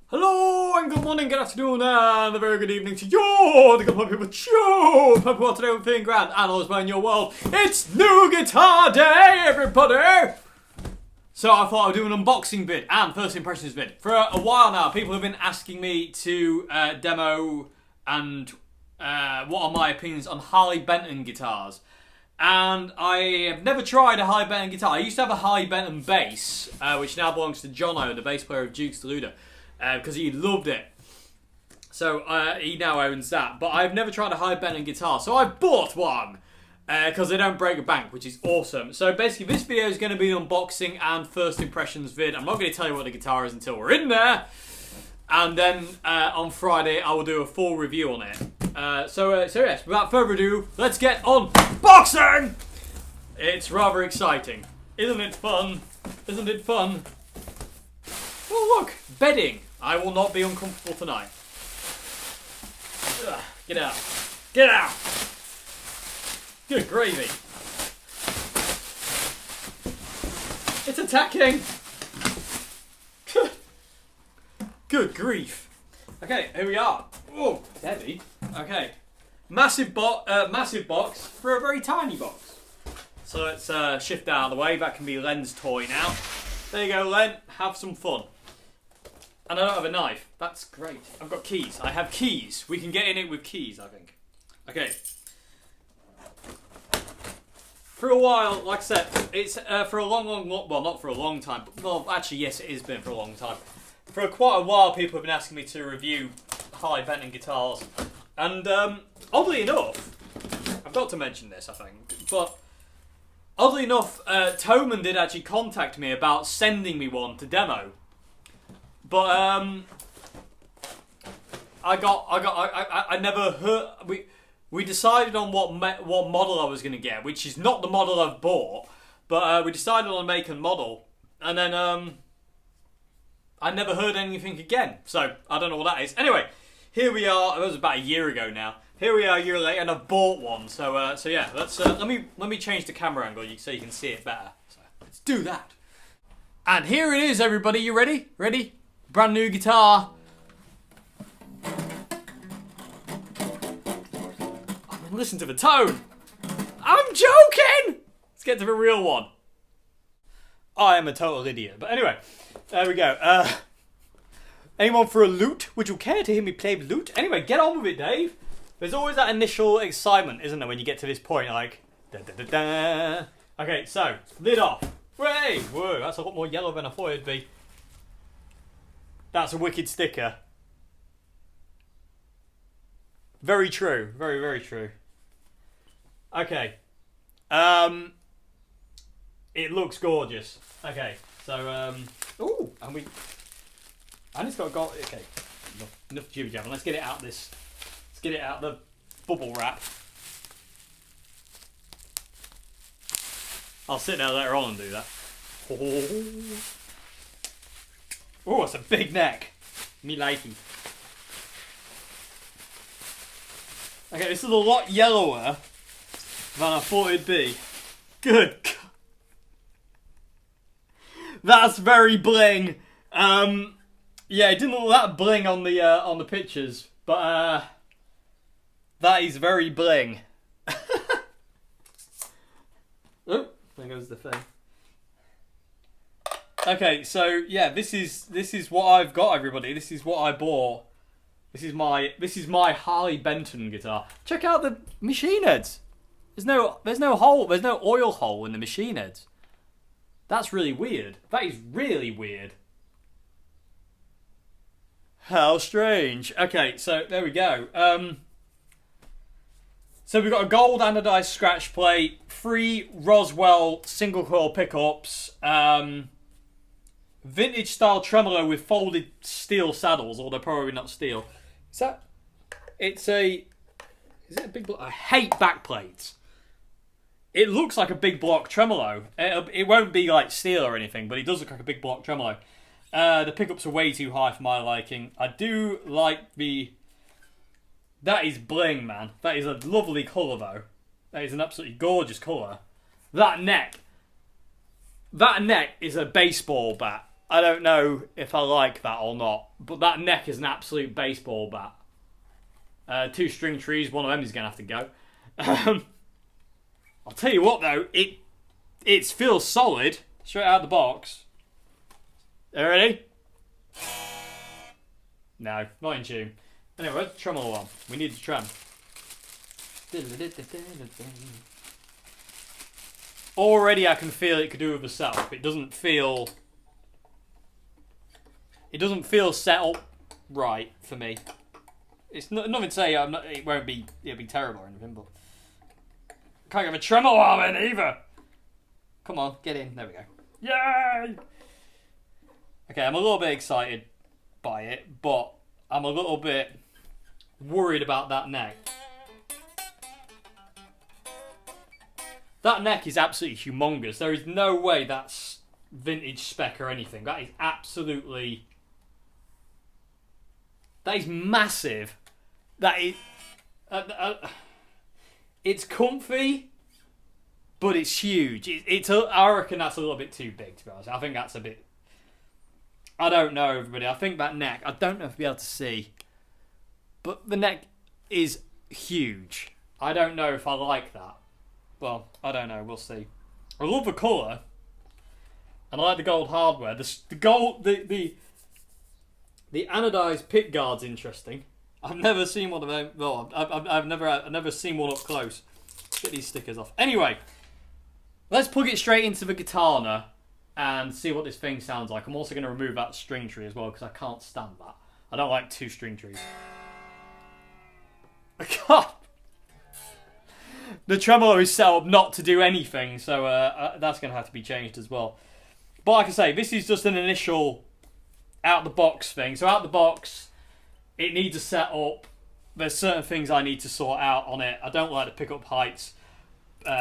Hello and good morning, good afternoon, and a very good evening to you, the good people show. Hope you're today with feeling grand and all is well in your world. It's New Guitar Day, everybody! So I thought I'd do an unboxing vid and first impressions vid. For a while now, people have been asking me to demo and what are my opinions on Harley Benton guitars. And I have never tried a Harley Benton guitar. I used to have a Harley Benton bass, which now belongs to Jono, the bass player of Dukes Deluder. Because he loved it. So he now owns that. But I've never tried a Harley Benton guitar. So I bought one. Because they don't break a bank, which is awesome. So basically this video is going to be an unboxing and first impressions vid. I'm not going to tell you what the guitar is until we're in there. And then on Friday I will do a full review on it. So yes, without further ado, let's get on boxing! It's rather exciting. Isn't it fun? Isn't it fun? Oh look, bedding. I will not be uncomfortable tonight. Ugh, get out. Get out! Good gravy. It's attacking! Good grief. Okay, here we are. Oh, it's heavy. Okay. Massive box for a very tiny box. So let's shift that out of the way. That can be Len's toy now. There you go, Len. Have some fun. And I don't have a knife. That's great. I've got keys. I have keys. We can get in it with keys, I think. Okay. For a while, like I said, it's for a long, well, not for a long time, but well, actually, yes, it has been for a long time. For quite a while, people have been asking me to review Harley Benton guitars. And oddly enough, I've got to mention this, I think, but oddly enough, Toman did actually contact me about sending me one to demo. But I never heard. We decided on what model I was going to get, which is not the model I've bought. But we decided on a make and model, and then I never heard anything again. So I don't know what that is. Anyway, here we are. It was about a year ago now. Here we are a year later, and I've bought one. So yeah, let's let me change the camera angle so you can see it better. So let's do that. And here it is, everybody. You ready? Ready? Brand new guitar. Listen to the tone. I'm joking. Let's get to the real one. I am a total idiot. But anyway, there we go. Anyone for a lute? Would you care to hear me play the lute? Anyway, get on with it, Dave. There's always that initial excitement, isn't there, when you get to this point, like da da da da. Okay, so lid off. Way, whoa, that's a lot more yellow than I thought it'd be. That's a wicked sticker. Very true. Very, very true. Okay. It looks gorgeous. Okay, so, ooh, and it's got gold. Okay, enough jibber jabber. Let's get it out this. Let's get it out the bubble wrap. I'll sit there later on and do that. Oh, it's a big neck. Me likey. Okay, this is a lot yellower than I thought it'd be. Good God. That's very bling. Yeah, it didn't look that bling on the pictures, but that is very bling. Oh, there goes the thing. Okay, so yeah, this is what I've got, everybody. This is what I bought. This is my Harley Benton guitar. Check out the machine heads. There's no hole. There's no oil hole in the machine heads. That's really weird. That is really weird. How strange. Okay, so there we go. So we've got a gold anodized scratch plate, 3 Roswell single coil pickups, vintage style tremolo with folded steel saddles, although probably not steel. Is it a big block? I hate back plates. It looks like a big block tremolo. It won't be like steel or anything, but it does look like a big block tremolo. The pickups are way too high for my liking. I do like the... That is bling, man. That is a lovely colour, though. That is an absolutely gorgeous colour. That neck is a baseball bat. I don't know if I like that or not. But that neck is an absolute baseball bat. 2 string trees, one of them is going to have to go. I'll tell you what though, it feels solid straight out of the box. Are you ready? No, not in tune. Anyway, where's the tremolo on? We need the trem. Already I can feel it could do with a setup. It doesn't feel set up right for me. It's nothing to say it'll be terrible or anything, but can't get a tremolo arm in either. Come on, get in. There we go. Yay! Okay, I'm a little bit excited by it, but I'm a little bit worried about that neck. That neck is absolutely humongous. There is no way that's vintage spec or anything. That is absolutely... That is massive. That is... it's comfy, but it's huge. I reckon that's a little bit too big, to be honest. I think that's a bit... I don't know, everybody. I think that neck... I don't know if you'll be able to see, but the neck is huge. I don't know if I like that. Well, I don't know. We'll see. I love the colour, and I like the gold hardware. The anodized pick guard's interesting. I've never seen one of them. Well, I've never seen one up close. Get these stickers off. Anyway, let's plug it straight into the guitar now and see what this thing sounds like. I'm also going to remove that string tree as well because I can't stand that. I don't like 2 string trees. God. The tremolo is set up not to do anything, so that's going to have to be changed as well. But like I say, this is just an initial out-the-box thing. So out the box, it needs a set-up. There's certain things I need to sort out on it. I don't like the pickup heights. But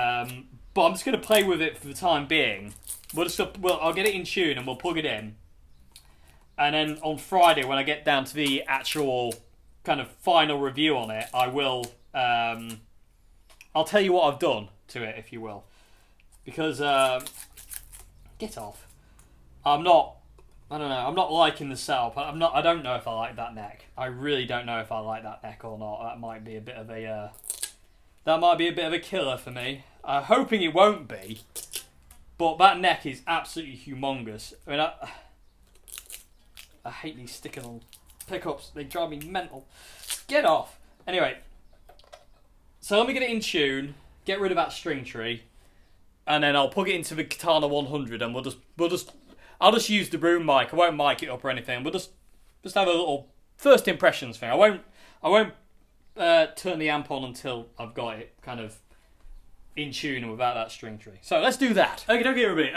I'm just going to play with it for the time being. I'll get it in tune and we'll plug it in. And then on Friday, when I get down to the actual kind of final review on it, I will... I'll tell you what I've done to it, if you will. Because, get off. I'm not liking the setup. I don't know if I like that neck. I really don't know if I like that neck or not. That might be a bit of a killer for me. I'm hoping it won't be. But that neck is absolutely humongous. I mean, I hate these stickers on pickups. They drive me mental. Get off. Anyway. So let me get it in tune, get rid of that string tree, and then I'll plug it into the Katana 100, and I'll just use the room mic. I won't mic it up or anything. We'll just have a little first impressions thing. I won't turn the amp on until I've got it kind of in tune and without that string tree. So let's do that. Okay, everybody.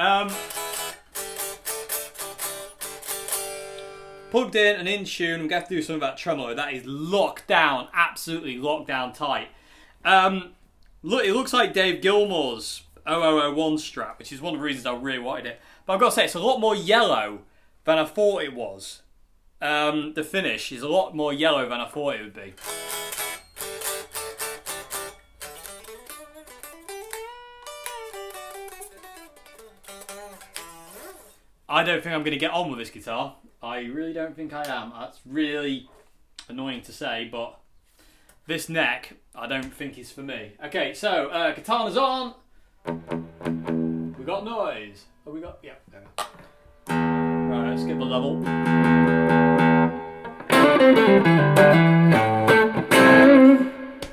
Plugged in and in tune. I'm going to have to do something about tremolo. That is locked down, absolutely locked down tight. Look, it looks like Dave Gilmour's 0001 Strat, which is one of the reasons I really wanted it. But I've got to say, it's a lot more yellow than I thought it was. The finish is a lot more yellow than I thought it would be. I don't think I'm going to get on with this guitar. I really don't think I am. That's really annoying to say, but this neck, I don't think is for me. Okay, so Katana's on. We got noise. Oh, we got, yeah. Right, let's get the level.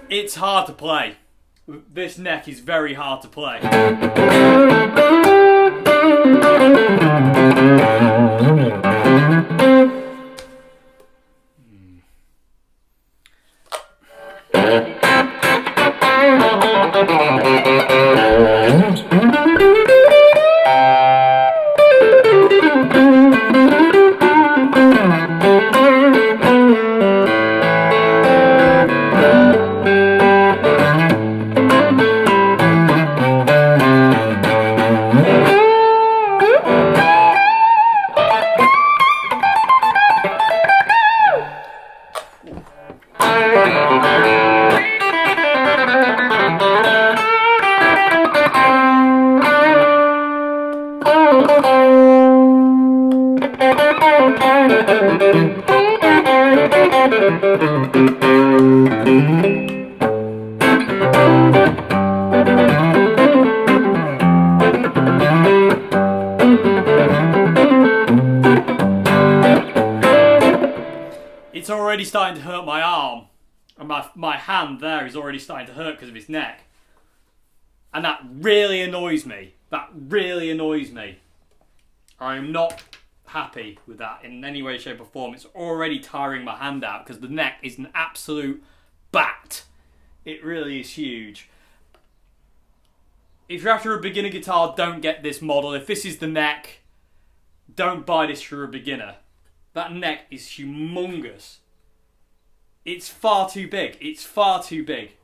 It's hard to play. This neck is very hard to play. It's already starting to hurt my arm. And my hand there is already starting to hurt because of his neck. And that really annoys me. That really annoys me. I'm not happy with that in any way, shape or form. It's already tiring my hand out because the neck is an absolute bat. It really is huge. If you're after a beginner guitar, don't get this model. If this is the neck, don't buy this for a beginner. That neck is humongous. It's far too big. It's far too big.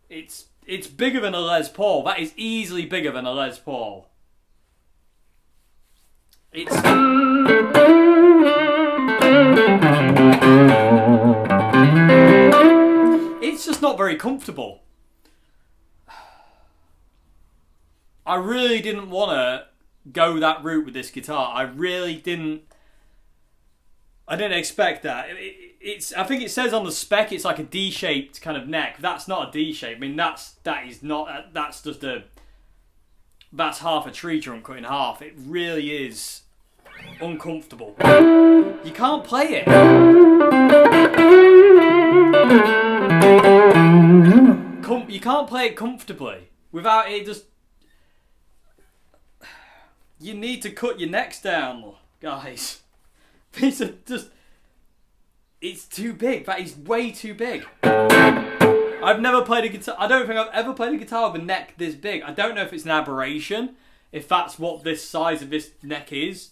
It's bigger than a Les Paul. That is easily bigger than a Les Paul. It's just not very comfortable. I really didn't want to go that route with this guitar. I didn't expect that. I think it says on the spec it's like a D-shaped kind of neck. That's not a D-shape. I mean, that's half a tree trunk cut in half. It really is uncomfortable. You can't play it. You can't play it comfortably without it just... You need to cut your necks down, guys. These are just... It's too big. That is way too big. I've never played a guitar... I don't think I've ever played a guitar with a neck this big. I don't know if it's an aberration. If that's what this size of this neck is.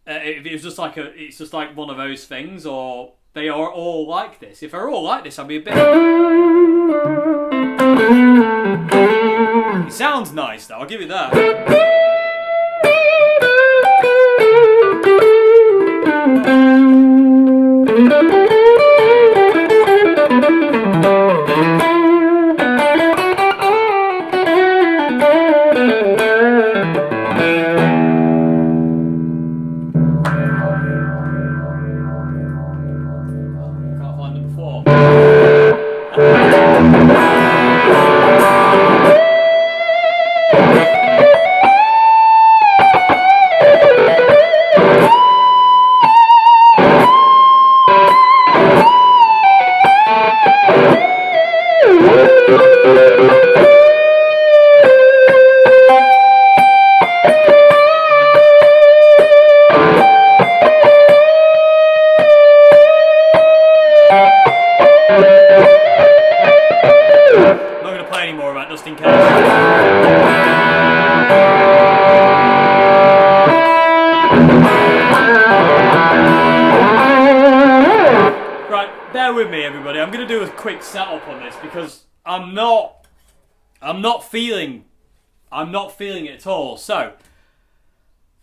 If it was just like it's just like one of those things, or they are all like this. If they're all like this, I'd be a bit... It sounds nice though, I'll give you that. With me, everybody. I'm going to do a quick setup on this because I'm not feeling it at all. So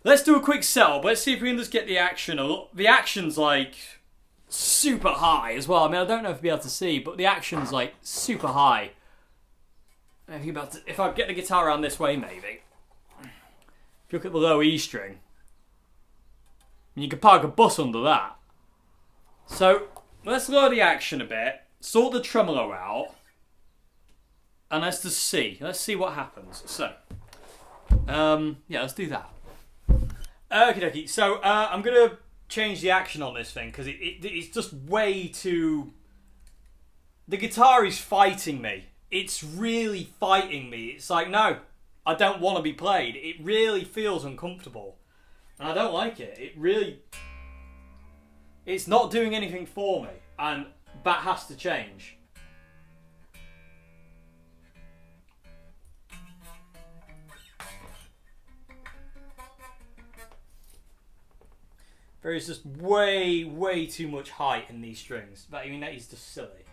let's do a quick setup. Let's see if we can just get the action. The action's like super high as well. I mean, I don't know if you'll be able to see, but the action's like super high. If I get the guitar around this way, maybe. If you look at the low E string, you can park a bus under that. So let's lower the action a bit, sort the tremolo out, and let's just see. Let's see what happens. So, yeah, let's do that. Okie dokie. So, I'm going to change the action on this thing, because it's just way too... The guitar is fighting me. It's really fighting me. It's like, no, I don't want to be played. It really feels uncomfortable. And I don't like it. It's not doing anything for me, and that has to change. There is just way too much height in these strings. That is just silly.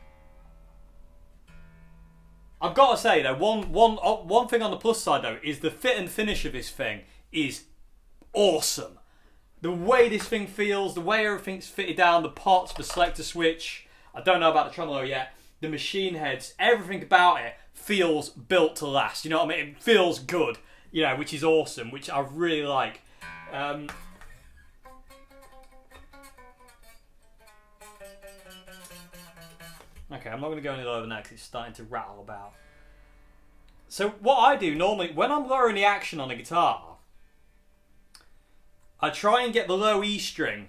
I've got to say though, one thing on the plus side though is the fit and finish of this thing is awesome. The way this thing feels, the way everything's fitted down, the pots, the selector switch, I don't know about the tremolo yet, the machine heads, everything about it feels built to last, you know what I mean? It feels good, you know, which is awesome, which I really like. Okay, I'm not going to go any lower than that because it's starting to rattle about. So what I do normally, when I'm lowering the action on a guitar, I try and get the low E string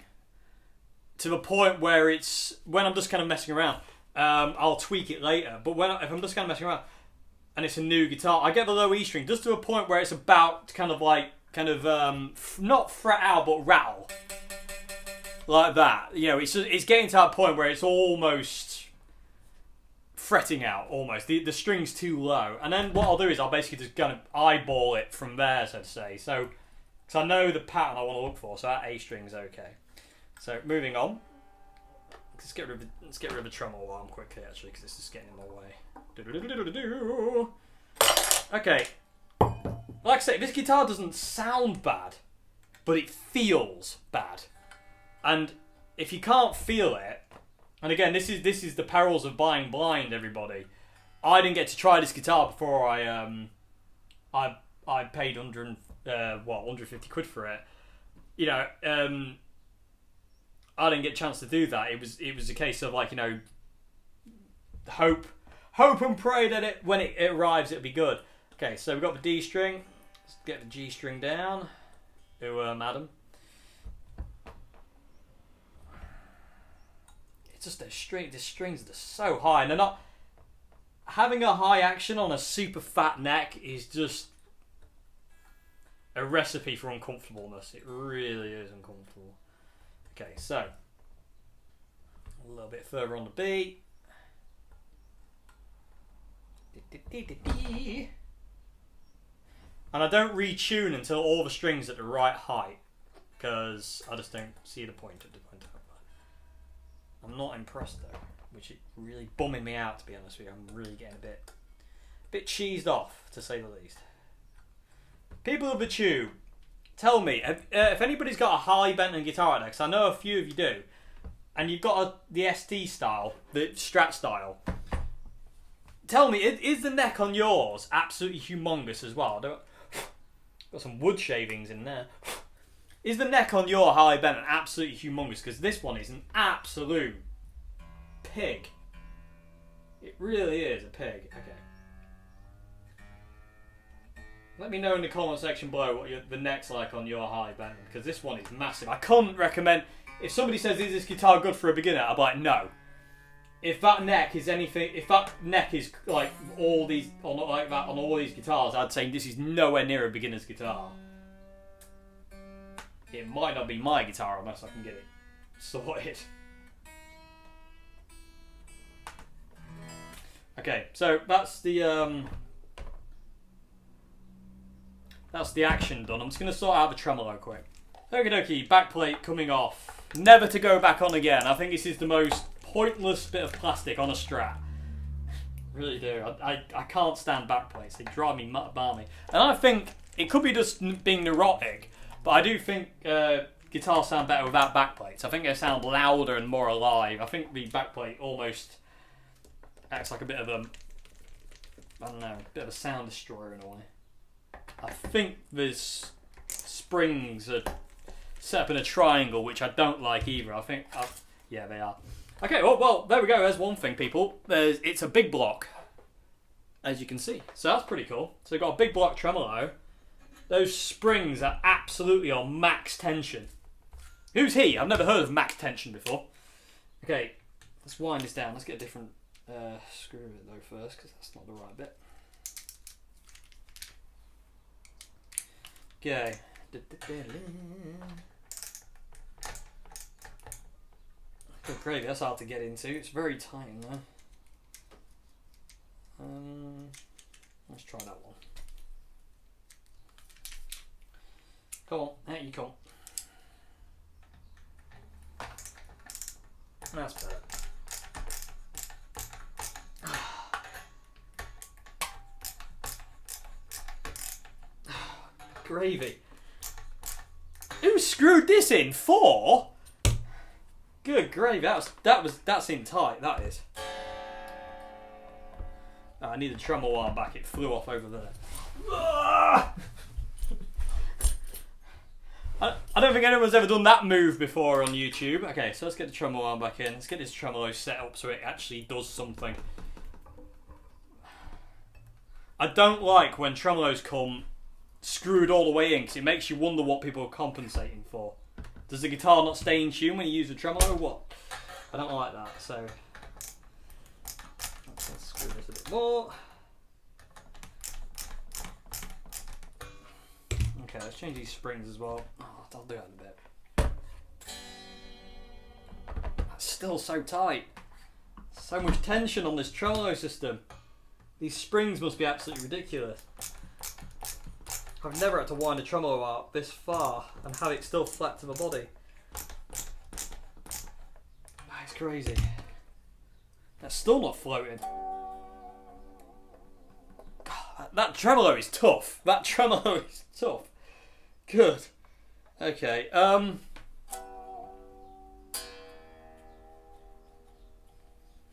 to the point where it's, when I'm just kind of messing around, I'll tweak it later. But if I'm just kind of messing around and it's a new guitar, I get the low E string just to a point where it's about to kind of not fret out, but rattle. Like that. You know, it's getting to that point where it's almost fretting out, almost. The string's too low. And then what I'll do is I'll basically just kind of eyeball it from there, so to say. So, because I know the pattern I want to look for, so that A string's okay. So, moving on. Let's get rid of the tremolo arm quickly, actually, because this is getting in my way. Okay. Like I say, this guitar doesn't sound bad, but it feels bad. And if you can't feel it, and again, this is the perils of buying blind, everybody. I didn't get to try this guitar before I paid 150 quid for it. You know, I didn't get a chance to do that. It was a case of, like, you know, hope and pray that when it arrives it'll be good. Okay, so we've got the D string. Let's get the G string down. Madam. It's just the strings are just so high, and they're not. Having a high action on a super fat neck is just a recipe for uncomfortableness. It really is uncomfortable. Okay, so a little bit further on the beat. And I don't retune until all the strings are at the right height, because I just don't see the point of doing that. I'm not impressed though, which is really bumming me out, to be honest with you. I'm really getting a bit cheesed off, to say the least. People of the tube, tell me, if anybody's got a Harley Benton guitar out there, because I know a few of you do, and you've got the ST style, the Strat style, tell me, is the neck on yours absolutely humongous as well? Got some wood shavings in there. Is the neck on your Harley Benton absolutely humongous? Because this one is an absolute pig. It really is a pig. Okay. Let me know in the comment section below what the neck's like on your Harley Benton, because this one is massive. I can't recommend. If somebody says, is this guitar good for a beginner? I'm like, no. If that neck is anything, if that neck is like all these, or not like that on all these guitars, I'd say this is nowhere near a beginner's guitar. It might not be my guitar unless I can get it sorted. Okay, so that's the action done. I'm just going to sort out the tremolo quick. Okie dokie, backplate coming off. Never to go back on again. I think this is the most pointless bit of plastic on a Strat. Really do. I can't stand backplates. They drive me balmy. And I think it could be just being neurotic, but I do think guitars sound better without backplates. I think they sound louder and more alive. I think the backplate almost acts like a bit of a, I don't know, a bit of a sound destroyer in a way. I think there's springs are set up in a triangle, which I don't like either. I think, yeah, they are. Okay, well, there we go. There's one thing, people. It's a big block, as you can see. So that's pretty cool. So we've got a big block tremolo. Those springs are absolutely on max tension. Who's he? I've never heard of max tension before. Okay, let's wind this down. Let's get a different screw it though first, because that's not the right bit. Okay. Good gravy, that's hard to get into. It's very tight in there. Let's try that one. Come on, there you come. That's better. Gravy. Who screwed this in? 4? Good gravy. That's in tight. That is. Oh, I need the tremolo arm back. It flew off over there. I don't think anyone's ever done that move before on YouTube. Okay, so let's get the tremolo arm back in. Let's get this tremolo set up so it actually does something. I don't like when tremolos come screwed all the way in because it makes you wonder what people are compensating for. Does the guitar not stay in tune when you use the tremolo? What? I don't like that, so let's screw this a bit more. Okay, let's change these springs as well. Oh, I'll do that in a bit. That's still so tight. So much tension on this tremolo system. These springs must be absolutely ridiculous. I've never had to wind a tremolo out this far and have it still flat to my body. That's crazy. That's still not floating. God, that tremolo is tough. That tremolo is tough. Good. Okay.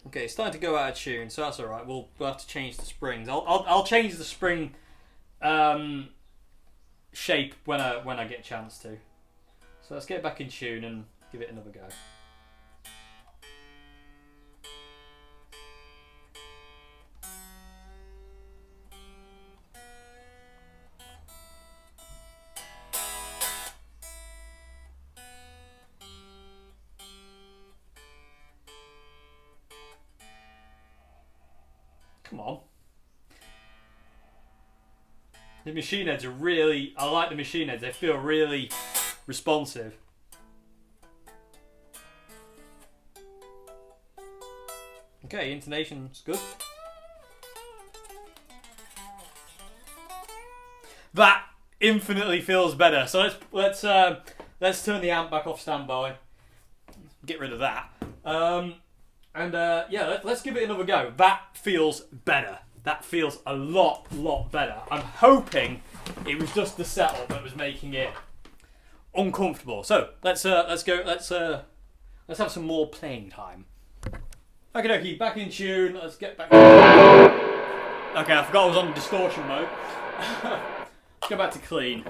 Okay, it's starting to go out of tune, so that's all right. We'll have to change the springs. I'll change the spring shape when I get a chance to. So let's get back in tune and give it another go. Come on. The machine heads are really, I like the machine heads, they feel really responsive. Okay, intonation's good. That infinitely feels better. So let's turn the amp back off standby. Get rid of that. Yeah, let's give it another go. That feels better. That feels a lot better. I'm hoping it was just the setup that was making it uncomfortable. So let's have some more playing time. Okay, back in tune. Let's get back. Okay, I forgot I was on distortion mode. Let's go back to clean.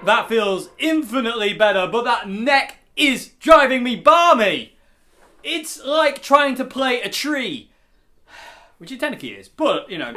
That feels infinitely better, but that neck is driving me balmy. It's like trying to play a tree, which it technically is, but you know.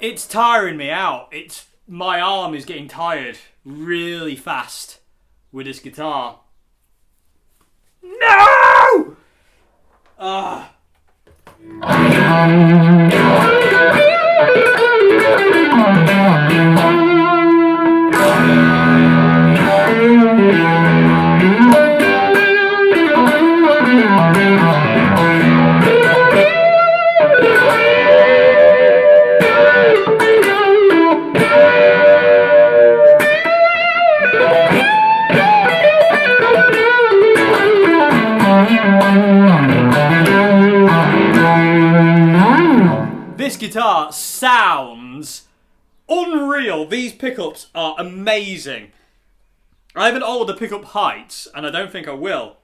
It's tiring me out. My arm is getting tired really fast with this guitar. No! This guitar sounds unreal. These pickups are amazing. I haven't altered the pickup heights, and I don't think I will.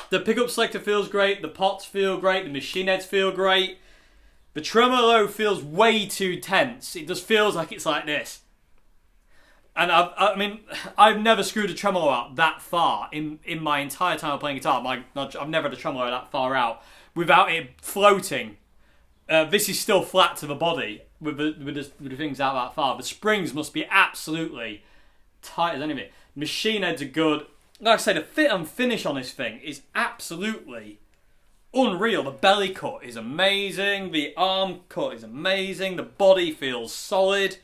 The pickup selector feels great, the pots feel great, the machine heads feel great. The tremolo feels way too tense. It just feels like it's like this. And I mean, I've never screwed a tremolo out that far in my entire time of playing guitar. I've never had a tremolo that far out without it floating. This is still flat to the body with the things out that far. The springs must be absolutely tight as anything. Machine heads are good. Like I say, the fit and finish on this thing is absolutely unreal. The belly cut is amazing. The arm cut is amazing. The body feels solid.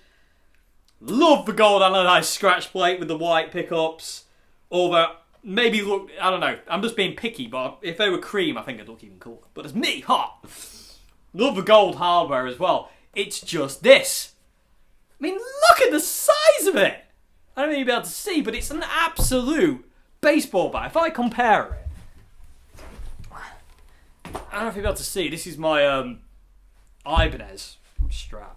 Love the gold anodized scratch plate with the white pickups. Although, maybe look, I don't know. I'm just being picky, but if they were cream, I think it'd look even cooler. But it's me, hot. Love the gold hardware as well. It's just this. I mean, look at the size of it. I don't think you'll be able to see, but it's an absolute baseball bat. If I compare it, I don't know if you'll be able to see. This is my Ibanez strap.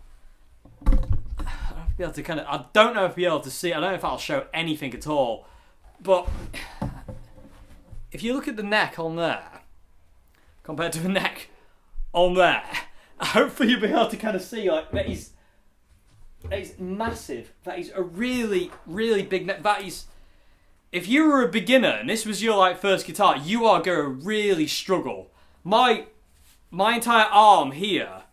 I don't know if you'll be able to see. I don't know if I'll show anything at all. But if you look at the neck on there compared to the neck on there, hopefully you'll be able to kind of see like that is massive. That is a really, really big neck. That is, if you were a beginner and this was your like first guitar, you are going to really struggle. My entire arm here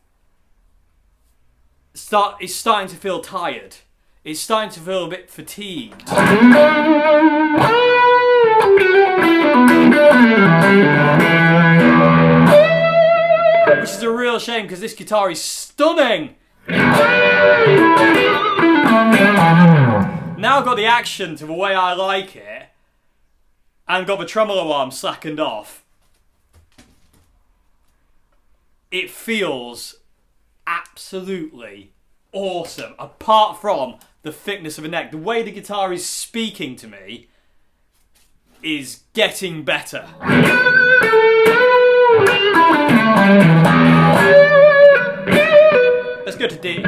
is starting to feel tired. It's starting to feel a bit fatigued. Which is a real shame because this guitar is stunning. Now I've got the action to the way I like it and got the tremolo arm slackened off. It feels absolutely awesome. Apart from the thickness of the neck, the way the guitar is speaking to me is getting better. Let's go to D.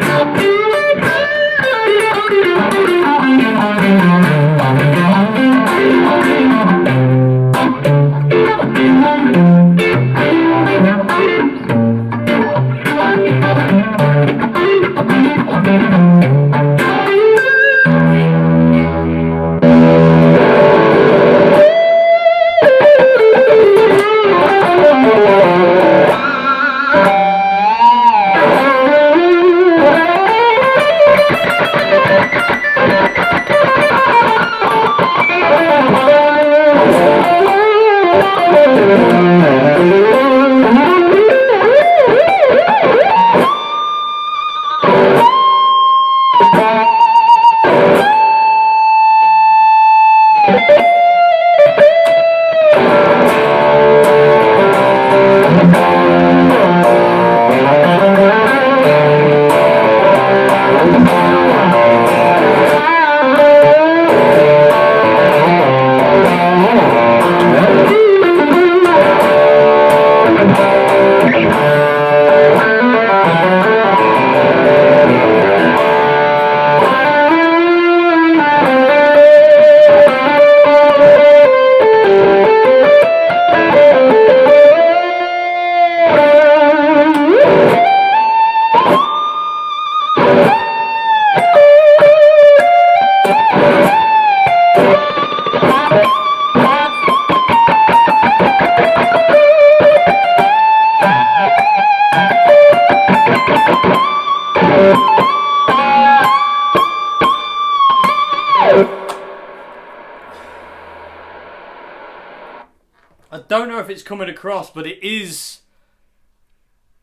I don't know if it's coming across, but it is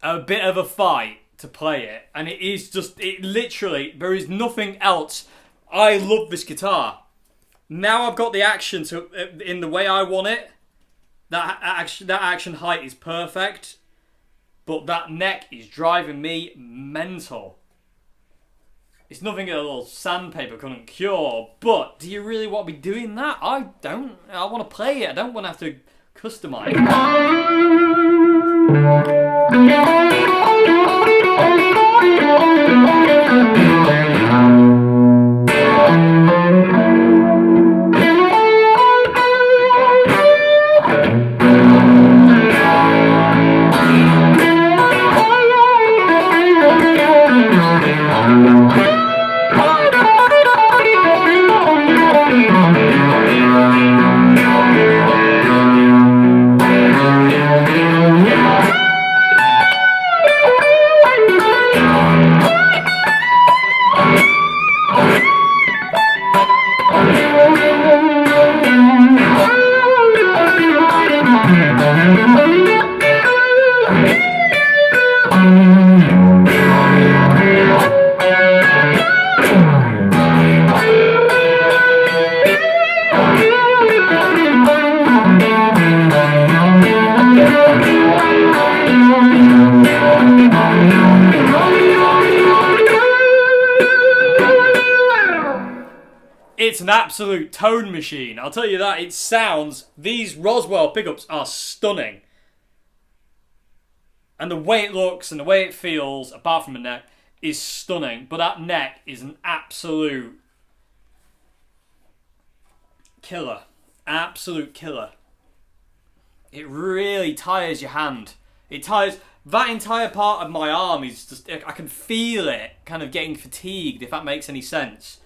a bit of a fight to play it. And it is just, it literally, there is nothing else. I love this guitar. Now I've got the action to in the way I want it. That action height is perfect. But that neck is driving me mental. It's nothing a little sandpaper couldn't cure. But do you really want to be doing that? I don't. I want to play it. I don't want to have to customize it. It's an absolute tone machine. I'll tell you that. It sounds... These Roswell pickups are stunning. And the way it looks and the way it feels, apart from the neck, is stunning. But that neck is an absolute killer. Absolute killer. It really tires your hand. It tires... That entire part of my arm is just... I can feel it kind of getting fatigued, if that makes any sense.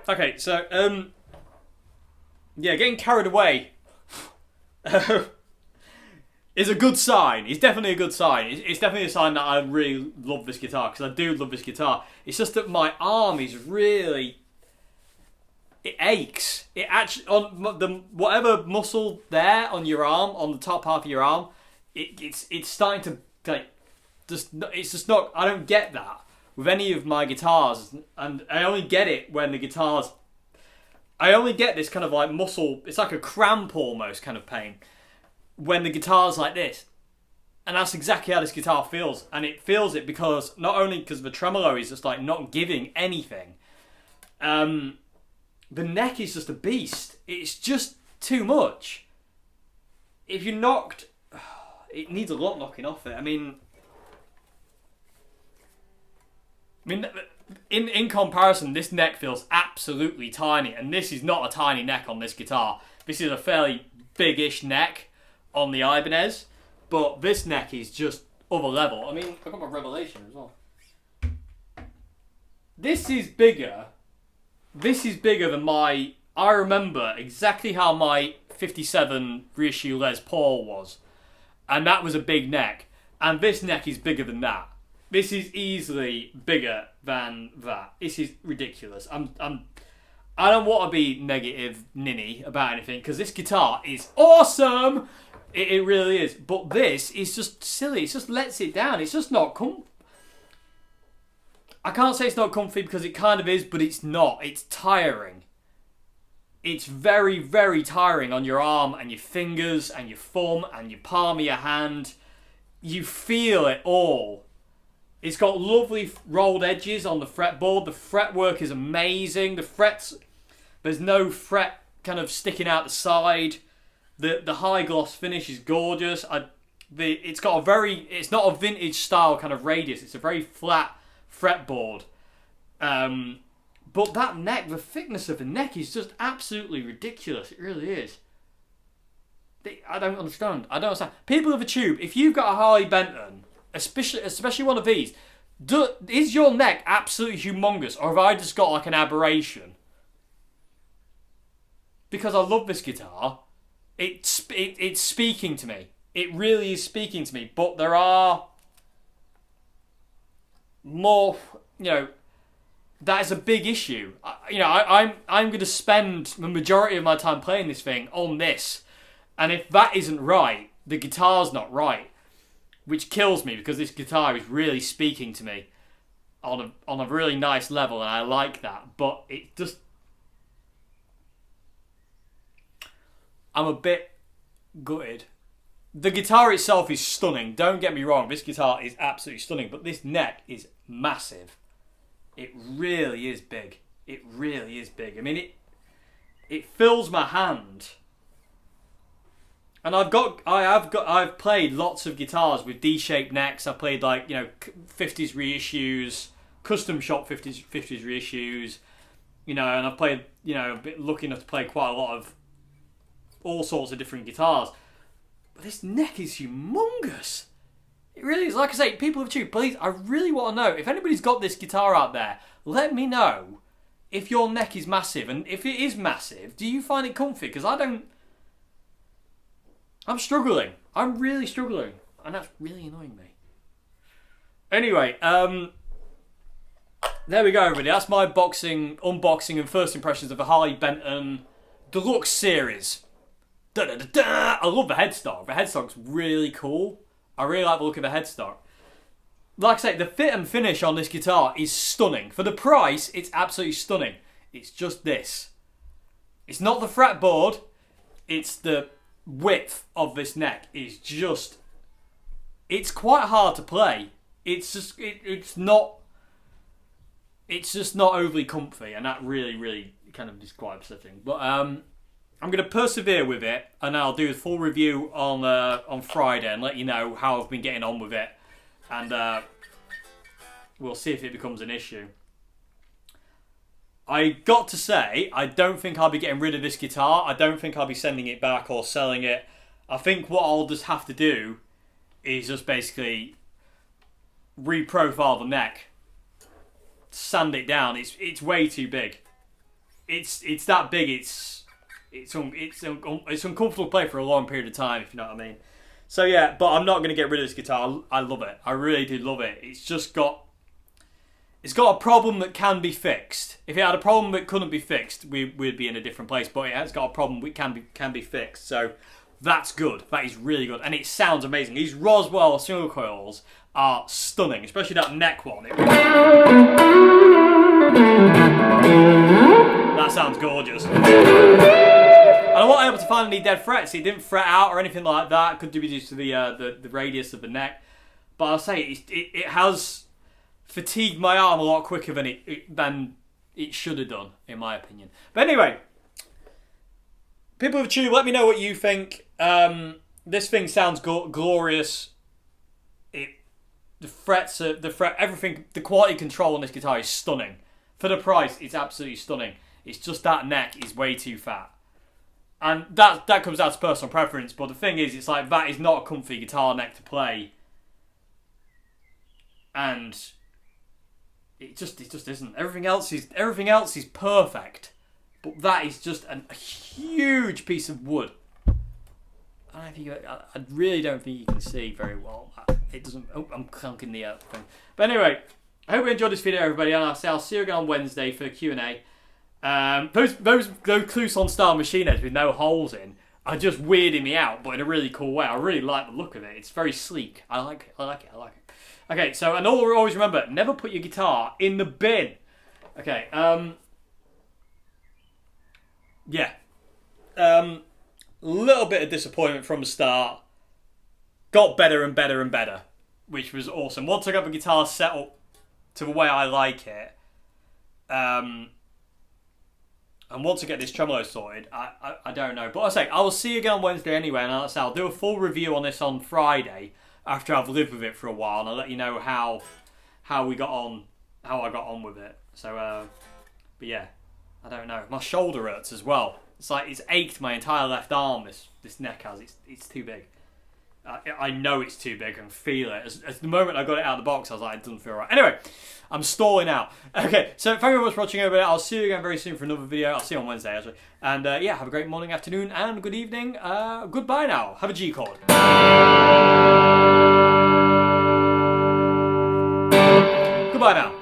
Okay, so, yeah, getting carried away is a good sign. It's definitely a good sign. It's definitely a sign that I really love this guitar, because I do love this guitar. It's just that my arm is really... It aches. It actually, on the whatever muscle there on your arm, on the top half of your arm, it's starting to, like, it's just not, I don't get that with any of my guitars, and I only get it when the guitars, I only get this kind of like muscle, it's like a cramp almost kind of pain when the guitar's like this. And that's exactly how this guitar feels. And it feels it because, not only because the tremolo is just like not giving anything, the neck is just a beast. It's just too much. If you knocked, it needs a lot knocking off it. I mean, in comparison, this neck feels absolutely tiny, and this is not a tiny neck on this guitar. This is a fairly big-ish neck on the Ibanez, but this neck is just other level. I mean, I've got my Revelation as well. This is bigger. This is bigger than my... I remember exactly how my 57 reissue Les Paul was, and that was a big neck, and this neck is bigger than that. This is easily bigger than that. This is ridiculous. I don't want to be negative ninny about anything, because this guitar is awesome. It really is. But this is just silly. It just lets it down. It's just not I can't say it's not comfy, because it kind of is, but it's not. It's tiring. It's very, very tiring on your arm and your fingers and your thumb and your palm of your hand. You feel it all. It's got lovely rolled edges on the fretboard. The fretwork is amazing. The frets, there's no fret kind of sticking out the side. The high gloss finish is gorgeous. It's got a very, it's not a vintage style kind of radius. It's a very flat fretboard. But that neck, the thickness of the neck is just absolutely ridiculous. It really is. I don't understand. People of the tube, if you've got a Harley Benton, especially one of these, Is your neck absolutely humongous, or have I just got like an aberration? Because I love this guitar. It's speaking to me. It really is speaking to me. But there are more, that is a big issue. I'm going to spend the majority of my time playing this thing on this, and if that isn't right, the guitar's not right, which kills me because this guitar is really speaking to me on a really nice level, and I like that. But it just, I'm a bit gutted. The guitar itself is stunning. Don't get me wrong. This guitar is absolutely stunning, but this neck is massive. It really is big. It really is big. I mean, it fills my hand. And I've played lots of guitars with D-shaped necks. I played 50s reissues, custom shop 50s reissues, and I've played, a bit lucky enough to play quite a lot of all sorts of different guitars. But this neck is humongous. It really is. Like I say, people of Tube, please, I really want to know, if anybody's got this guitar out there, let me know if your neck is massive. And if it is massive, do you find it comfy? Because I'm struggling. I'm really struggling. And that's really annoying me. Anyway, there we go, everybody. That's my unboxing and first impressions of the Harley Benton Deluxe Series. I love the headstock. The headstock's really cool. I really like the look of the headstock. Like I say, the fit and finish on this guitar is stunning. For the price, it's absolutely stunning. It's just this. It's not the fretboard. It's the width of this neck is just... It's quite hard to play. It's just... It's not overly comfy, and that really, really kind of is quite upsetting. But I'm going to persevere with it, and I'll do a full review on Friday and let you know how I've been getting on with it, and we'll see if it becomes an issue. I got to say, I don't think I'll be getting rid of this guitar. I don't think I'll be sending it back or selling it. I think what I'll just have to do is just basically reprofile the neck, sand it down. It's way too big. It's that big. It's uncomfortable to play for a long period of time, if you know what I mean. So yeah, but I'm not going to get rid of this guitar. I love it. I really do love it. It's got a problem that can be fixed. If it had a problem that couldn't be fixed, we'd be in a different place. But it has got a problem that can be fixed. So that's good. That is really good, and it sounds amazing. These Roswell single coils are stunning, especially that neck one. That sounds gorgeous. And I wasn't able to find any dead frets. It didn't fret out or anything like that. Could be due to the radius of the neck. But I'll say it has fatigued my arm a lot quicker than it should have done, in my opinion. But anyway, people of the Tube, let me know what you think. This thing sounds glorious. Everything, the quality control on this guitar is stunning. For the price, it's absolutely stunning. It's just that neck is way too fat. And that comes down to personal preference, but the thing is, it's like, that is not a comfy guitar neck to play. And it just isn't. Everything else is perfect. But that is just a huge piece of wood. I really don't think you can see very well. It doesn't. Oh, I'm clunking the thing. But anyway, I hope you enjoyed this video, everybody, and I'll see you again on Wednesday for Q&A. Those Clouson style machine heads with no holes in are just weirding me out, but in a really cool way. I really like the look of it. It's very sleek. I like it. Okay, so, and always remember, never put your guitar in the bin. Okay, yeah. Little bit of disappointment from the start. Got better and better and better, which was awesome. Once I got the guitar set up to the way I like it, and once I get this tremolo sorted, I don't know. But I say, I will see you again on Wednesday anyway, and I'll do a full review on this on Friday after I've lived with it for a while, and I'll let you know how I got on with it. So, but yeah, I don't know. My shoulder hurts as well. It's like it's ached my entire left arm. This neck has. It's too big. I know it's too big and feel it. As the moment I got it out of the box, I was like, it doesn't feel right. Anyway, I'm stalling out. Okay, so thank you very much for watching over there. I'll see you again very soon for another video. I'll see you on Wednesday, actually. And yeah, have a great morning, afternoon, and good evening. Goodbye now. Have a G chord. Goodbye now.